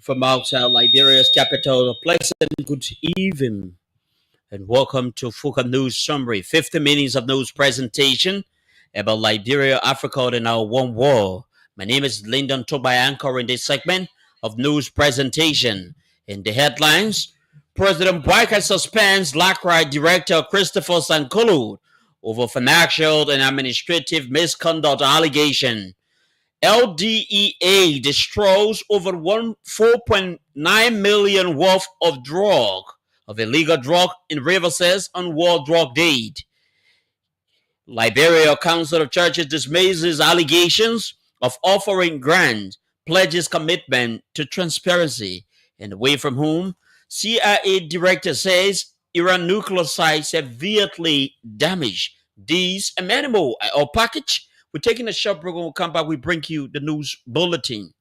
from outside Liberia's capital. A pleasant good evening and welcome to Fuka News Summary. 50 minutes of news presentation about Liberia, Africa, and our one world. My name is Lyndon Toby, anchor in this segment of news presentation. In the headlines, President Boyka suspends LACRA Director Christopher Sankulu over financial and administrative misconduct allegation. LDEA destroys over 4.9 million worth of illegal drug in Rivers says on World Drug Day. Liberia Council of Churches dismisses allegations of offering grants, pledges commitment to transparency. And away from home, CIA director says Iran nuclear site severely damaged. These and many more are all packaged. We're taking a short break. When we come back, we bring you the news bulletin.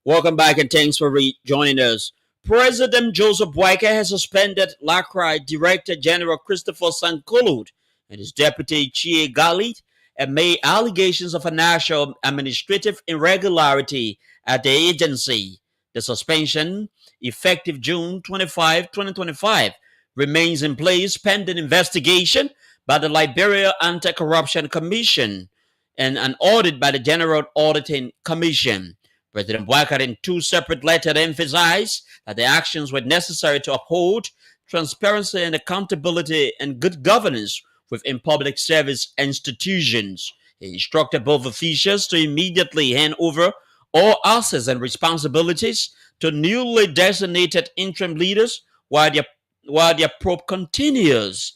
Welcome back and thanks for joining us. President Joseph Boyka has suspended LACRA Director General Christopher Sankulu and his deputy Chie Galit and made allegations of financial administrative irregularity at the agency. The suspension, effective June 25, 2025, remains in place pending investigation by the Liberia Anti-Corruption Commission and an audit by the General Auditing Commission. President Boyka, in two separate letters, emphasized that the actions were necessary to uphold transparency and accountability and good governance within public service institutions. He instructed both officials to immediately hand over all assets and responsibilities to newly designated interim leaders while their probe continues.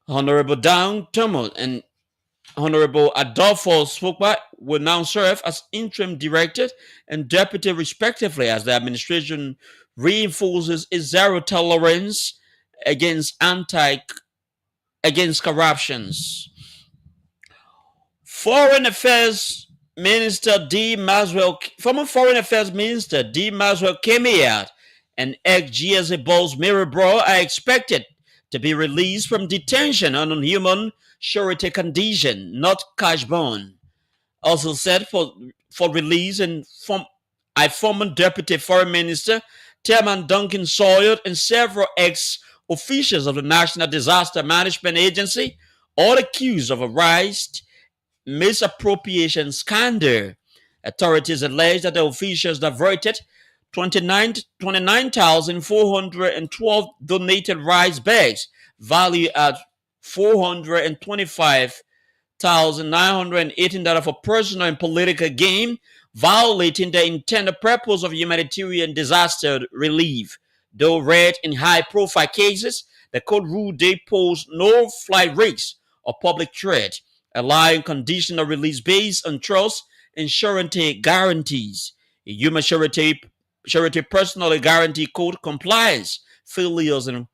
Honorable Down Tumult and Honorable Adolfo Swokba will now serve as interim director and deputy respectively as the administration reinforces its zero tolerance against corruptions. Former Foreign Affairs Minister D. Maswell Kemiat and ex-GSA boss Mirabro are expected to be released from detention on unhuman surety condition, not cash bond. Also set for release and from a former deputy foreign minister, Chairman Duncan Sawyer, and several ex-officials of the National Disaster Management Agency, all accused of a raised misappropriation scandal. Authorities allege that the officials diverted 29,412 donated rice bags valued at $425,918 for personal and political gain, violating the intended purpose of humanitarian disaster relief. Though rare in high-profile cases, the court ruled they pose no flight risks or public threat, allowing conditional release based on trust and surety guarantees. A human surety personally guarantee code compliance failures and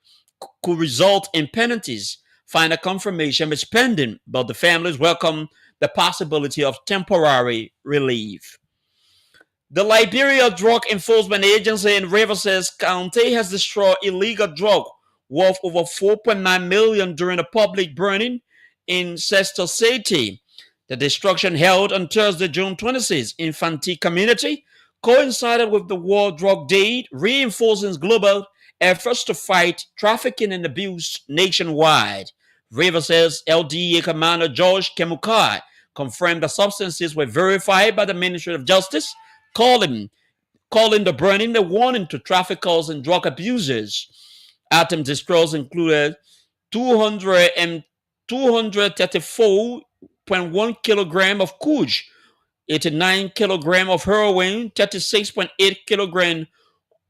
could result in penalties. Final confirmation is pending, but the families welcome the possibility of temporary relief. The Liberia Drug Enforcement Agency in Rivers County has destroyed illegal drug worth over 4.9 million during a public burning in Sester City. The destruction held on Thursday, June 26, in Fanti community coincided with the World Drug Day, reinforcing global efforts to fight trafficking and abuse nationwide. Rivers LDA Commander George Kemukai confirmed the substances were verified by the Ministry of Justice, calling the burning a warning to traffickers and drug abusers. Items destroyed included 234.1 kilogram of kuj, 89 kilogram of heroin, 36.8 kilogram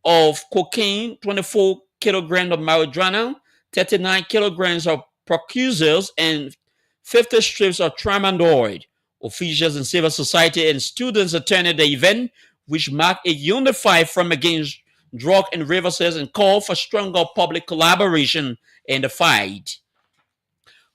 of cocaine, 24 kilograms of marijuana, 39 kilograms of precursors, and 50 strips of tramadol. Officials in civil society and students attended the event, which marked a unified front against drug and reverses and called for stronger public collaboration in the fight.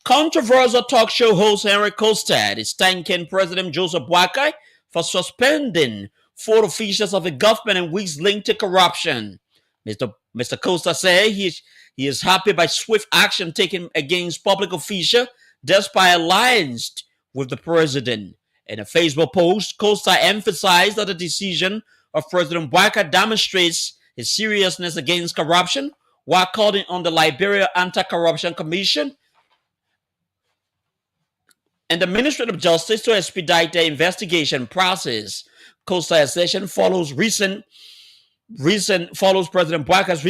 Controversial talk show host Henry Kostad is thanking President Joseph Boakai for suspending 4 officials of the government in weeks linked to corruption. Mr. Costa said he is happy by swift action taken against public officials despite alliance with the president. In a Facebook post, Costa emphasized that the decision of President Bouakai demonstrates his seriousness against corruption, while calling on the Liberia Anti-Corruption Commission and the Ministry of Justice to expedite the investigation process. Costa's assertion follows President Bouakai's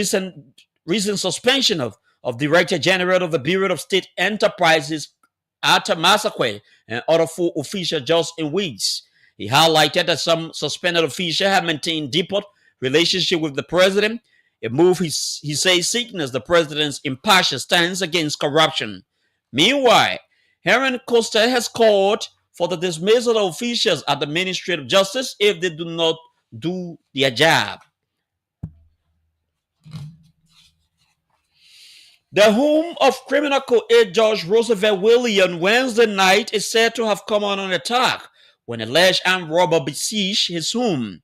recent suspension of Director General of the Bureau of State Enterprises, Arthur Massaquoi, and other 4 officials just in weeks. He highlighted that some suspended officials have maintained deeper relationship with the president, a move he says signals the president's impartial stance against corruption. Meanwhile, Aaron Costa has called for the dismissal of officials at the Ministry of Justice if they do not do their job. The home of criminal co-ed George Roosevelt Williams Wednesday night is said to have come on an attack when alleged armed robber besieged his home.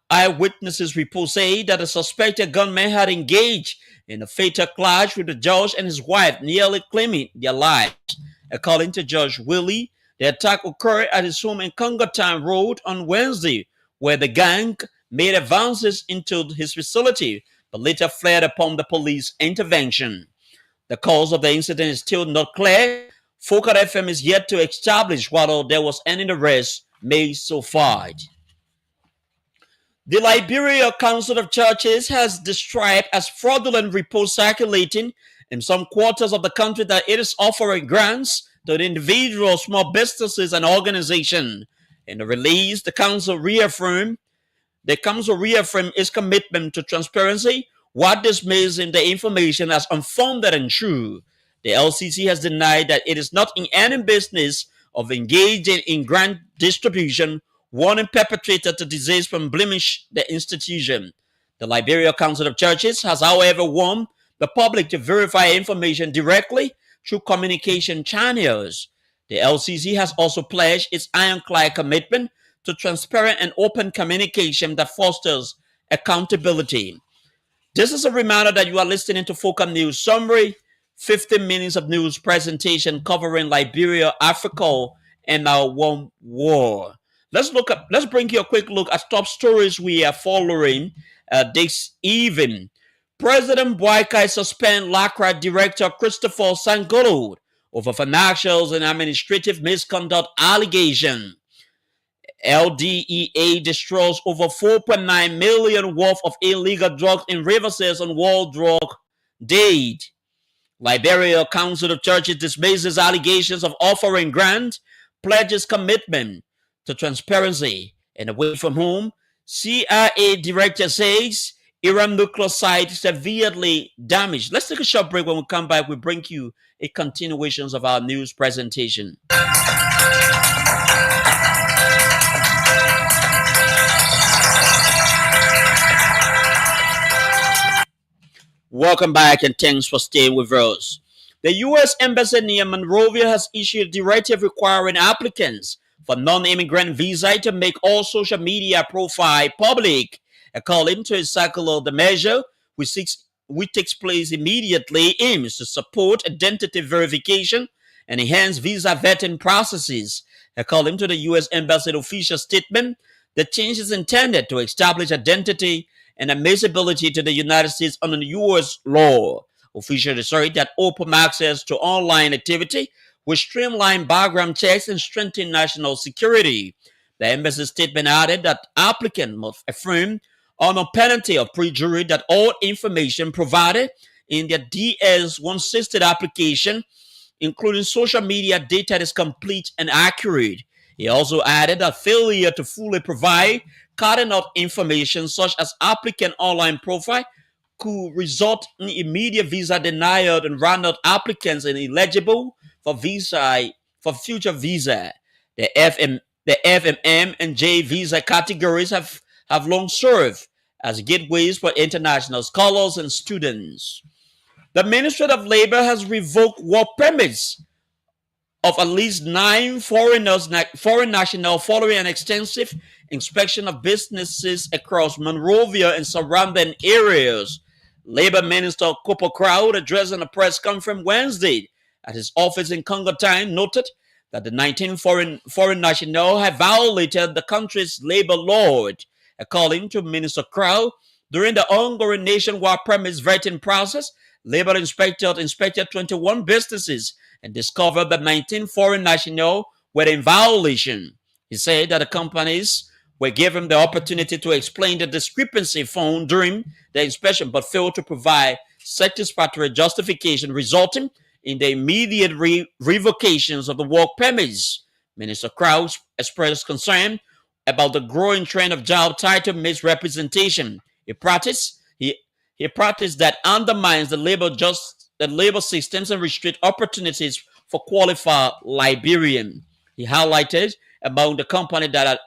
Eyewitnesses reports say that a suspected gunman had engaged in a fatal clash with the judge and his wife, nearly claiming their lives. According to Judge Willie, the attack occurred at his home in Congertown Road on Wednesday, where the gang made advances into his facility, but later fled upon the police intervention. The cause of the incident is still not clear. Focal FM is yet to establish whether there was any arrest made so far. The Liberia Council of Churches has described as fraudulent reports circulating in some quarters of the country that it is offering grants to individuals, small businesses, and organizations. In the release, the council reaffirmed its commitment to transparency while dismissing the information as unfounded and true. The LCC has denied that it is not in any business of engaging in grant distribution, warning perpetrators to desist from blemish the institution. The Liberia Council of Churches has, however, warned the public to verify information directly through communication channels. The LCC has also pledged its ironclad commitment to transparent and open communication that fosters accountability. This is a reminder that you are listening to Focal News Summary, 15 minutes of news presentation covering Liberia, Africa, and our one war. Let's bring you a quick look at top stories we are following this evening. President Bouakai suspend LACRA Director Christopher Sangolo over financials and administrative misconduct allegation. LDEA destroys over 4.9 million worth of illegal drugs in Riverside on World Drug Day. Liberia Council of Churches dismisses allegations of offering grants, pledges commitment to transparency, and away from home. CIA director says Iran nuclear site severely damaged. Let's take a short break. When we come back, we bring you a continuation of our news presentation. Welcome back and thanks for staying with us. The U.S. Embassy near Monrovia has issued a directive requiring applicants for non-immigrant visa to make all social media profile public. According to a circular, the measure, which takes place immediately, aims to support identity verification and enhance visa vetting processes. According to the U.S. Embassy official statement, the change is intended to establish identity and admissibility to the United States under the U.S. law. Officials asserted that open access to online activity will streamline background checks and strengthen national security. The embassy statement added that applicants must affirm on penalty of perjury that all information provided in their DS-160 application, including social media data, is complete and accurate. He also added that failure to fully provide cardinal information such as applicant online profile could result in immediate visa denial and render applicants ineligible for future visa. The FMM and J visa categories have long served as gateways for international scholars and students. The Ministry of Labor has revoked work permits of at least 9 foreign nationals following an extensive inspection of businesses across Monrovia and surrounding areas. Labor Minister Cooper Crowd, addressing a press conference Wednesday at his office in Congo Time, noted that the 19 foreign nationals have violated the country's labor law. According to Minister Crowd, during the ongoing nationwide premise vetting process, labor inspectors inspected 21 businesses and discovered that 19 foreign nationals were in violation. He said that the companies were given the opportunity to explain the discrepancy found during the inspection but failed to provide satisfactory justification, resulting in the immediate revocations of the work permits. Minister Krause expressed concern about the growing trend of job title misrepresentation, a practice he practice that undermines the labor systems and restrict opportunities for qualified Liberians. He highlighted among the companies that are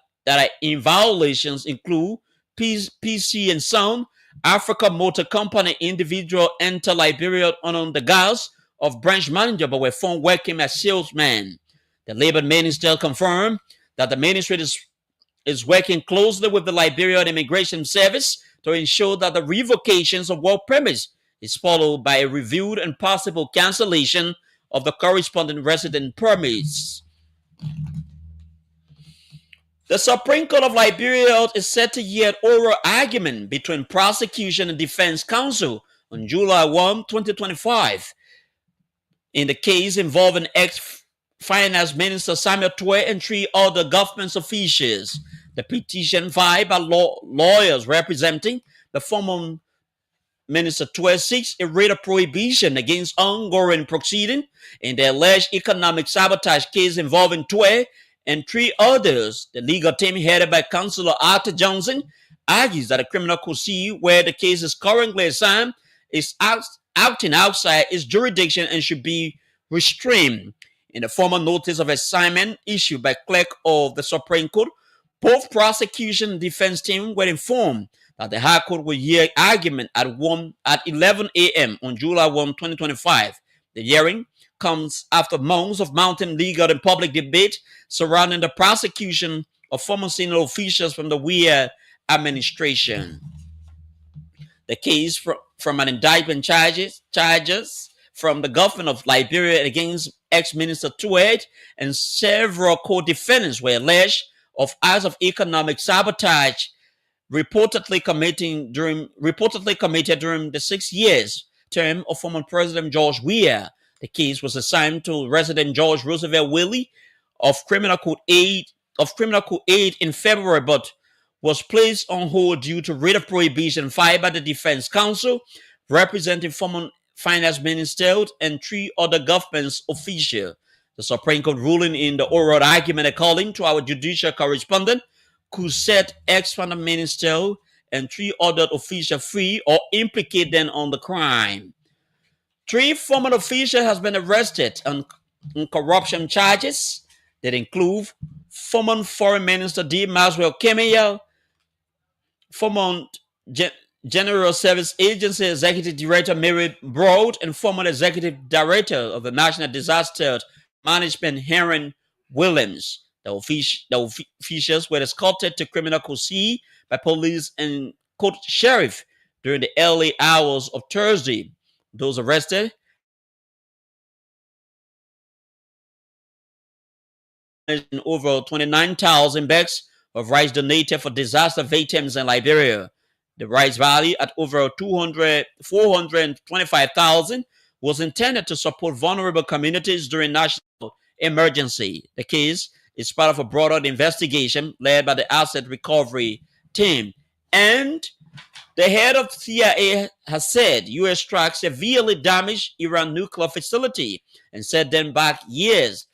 in violations include PC and Sound, Africa Motor Company. Individual enter Liberia on the guise of branch manager but were found working as salesmen. The labor minister confirmed that the ministry is working closely with the Liberian Immigration Service to ensure that the revocations of work permits is followed by a reviewed and possible cancellation of the corresponding resident permits. The Supreme Court of Liberia is set to hear an oral argument between prosecution and defense counsel on July 1, 2025, in the case involving ex-finance minister Samuel Tway and 3 other government officials. The petition filed by lawyers representing the former Minister Tway seeks a writ of prohibition against ongoing proceeding in the alleged economic sabotage case involving Tway and 3 others. The legal team headed by Councillor Arthur Johnson argues that the criminal court, where the case is currently assigned, is acting outside its jurisdiction and should be restrained. In the formal notice of assignment issued by clerk of the Supreme Court, both prosecution and defense team were informed that the High Court will hear argument at 11 a.m. on July 1, 2025. The hearing comes after months of mounting legal and public debate surrounding the prosecution of former senior officials from the Weah administration. The case from an indictment charges from the government of Liberia against ex-minister Tway and several co-defendants were alleged of acts of economic sabotage reportedly committed during the 6 years term of former President George Weah. The case was assigned to resident George Roosevelt Willie of Criminal Code 8 in February, but was placed on hold due to writ of prohibition filed by the defense counsel representing former finance minister and 3 other government officials. The Supreme Court ruling in the oral argument, according to our judicial correspondent, could set ex-finance minister and 3 other officials free or implicate them on the crime. 3 former officials have been arrested on corruption charges that include former Foreign Minister D. Maxwell Kemia, former General Service Agency Executive Director Mary Broad, and former Executive Director of the National Disaster Management Heron Williams. The officials were escorted to Criminal Court C by police and court sheriff during the early hours of Thursday. Those arrested over 29,000 bags of rice donated for disaster victims in Liberia. The rice value at over 425,000 was intended to support vulnerable communities during national emergency. The case is part of a broader investigation led by the Asset Recovery Team. And the head of CIA has said U.S. strikes severely damaged Iran nuclear facility and set them back years,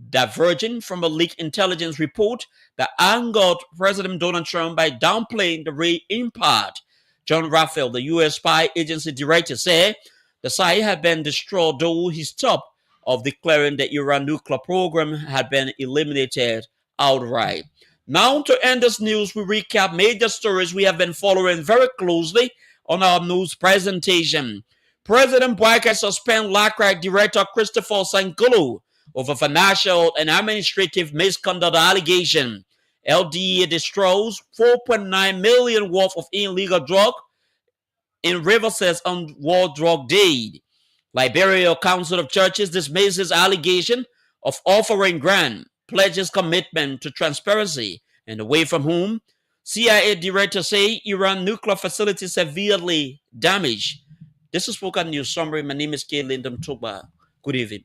diverging from a leaked intelligence report that angered President Donald Trump by downplaying the impact. John Raphael, the U.S. spy agency director, said the site had been destroyed, though he stopped of declaring the Iran nuclear program had been eliminated outright. Now to end this news, we recap major stories we have been following very closely on our news presentation. President Boakai suspend LACRAC director Christopher Sankolo over financial and administrative misconduct allegation. LDA destroys 4.9 million worth of illegal drug in Riverside on World Drug Day. Liberia Council of Churches dismisses allegation of offering grant, pledges commitment to transparency and away from whom. CIA director say Iran nuclear facility severely damaged. This is Spoken News Summary. My name is K. Lyndon Toba. Good evening.